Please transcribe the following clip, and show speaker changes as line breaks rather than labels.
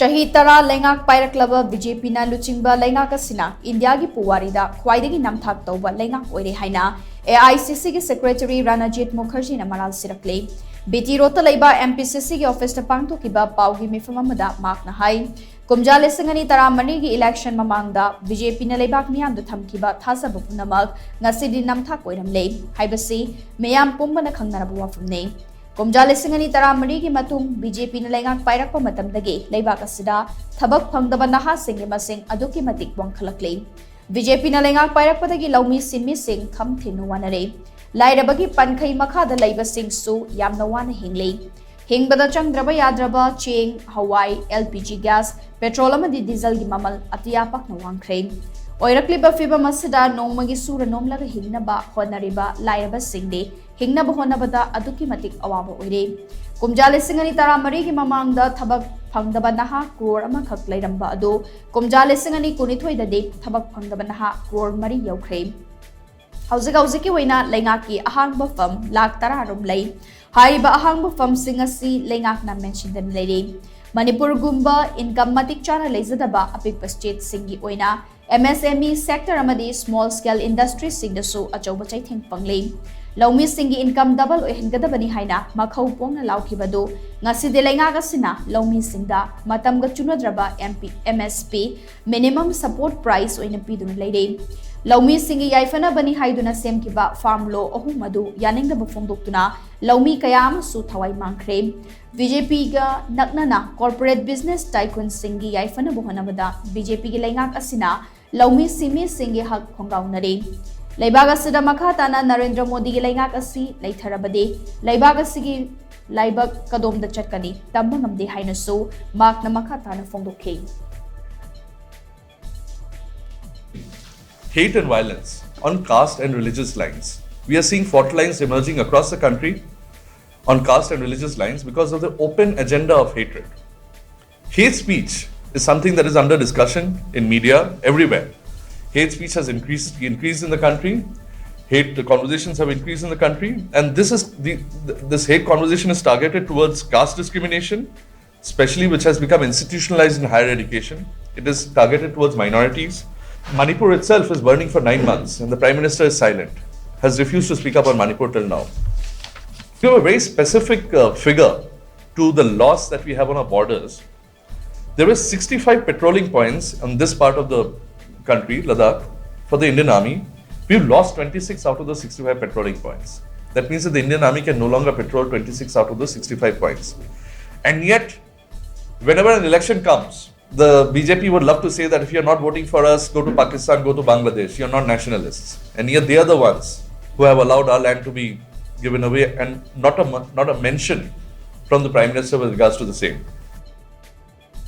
Chahi Tara Leingak Pairaklaba Bjp na Luchingba Leingak asina India gi Puwari Da Khwaidagi Namthak Touba Leingak Oire haina AICC gi Secretary Ranajit Mukherjee na maral shirakli BT Rota Laiba MPCC gi office ta pangthokiba paugi mifam amada mak na hai kumja lesingani tara mani gi election mamangda BJP na leibak miyam da thamkiba thasaba punamak ngasidi Namthak oiramle haibasi meyam pumba na khangnarabu wafumne kumja lesingani tara mani gi matung BJP na Leingak Pairakpa matamdagi leibak asida thabak phangdaba naha singi masing aduki matik wangkhalakle BJP na Leingak Pairakpadagi laumi sinmi sing tham thinu wanare lairabagi pankhai makhada leiba singsu yamna wana hingle hingbada changdraba yadraba cheng hawai LPG gas petrol amadi diesel gi mamal atiyapak na wangkhre oirakliba fiba masida nongmagi sura nomlaga hingnaba honariba lairaba singde hingnaba honabada aduki matik awaba oire kumjale singani tara mari gi mamangda thabak phangdaba naha crore ama khak lairamba adu kumjale singani kunithoi da de thabak phangdaba naha crore mari yaukhre hauzik waina Leingak ki ahangba fam lak tara rum lei haiba ahangba fam singasi Leingak na mention den lei Manipur gumba income matik chana leizadaba apik state singi oina MSME sector amadi small scale industry singdasu achauba chaitheng panglei laumi singi income double oihengadabani haina makhau pongna laukhibadu ngasi de Leingak asina laumi singda matamga chunadraba MSP minimum support price oina piduna leire laumi singi yaifana bani haiduna semkiba farm law ohumadu yaningda bufongdoktuna laumi kayam su thawai mangkhre BJP ga naknana corporate business tycoon singi yaifana buhanabada BJP gi Leingak asina laumi simi singi hak khongaunare leibaga sida makhatana Narendra Modi gi Leingak asi leitharabade leibaga sigi laibak kadom da chatkani tambangamde hainasu makna makhatana fongdokhe
hate and violence on caste and religious lines. We are seeing fault lines emerging across the country on caste and religious lines because of the open agenda of hatred. Hate speech is something that is under discussion in media everywhere. Hate speech has increased in the country. Hate conversations have increased in the country, and this hate conversation is targeted towards caste discrimination, especially which has become institutionalized in higher education. It is targeted towards minorities. Manipur itself is burning for 9 months and the Prime Minister is silent, has refused to speak up on Manipur till now. We have a very specific figure to the loss that we have on our borders. There were 65 patrolling points on this part of the country, Ladakh, for the Indian Army. We've lost 26 out of the 65 patrolling points. That means that the Indian Army can no longer patrol 26 out of the 65 points. And yet, whenever an election comes, the BJP would love to say that if you're not voting for us, go to Pakistan, go to Bangladesh, you're not nationalists. And yet they are the ones who have allowed our land to be given away and not a mention from the Prime Minister with regards to the same.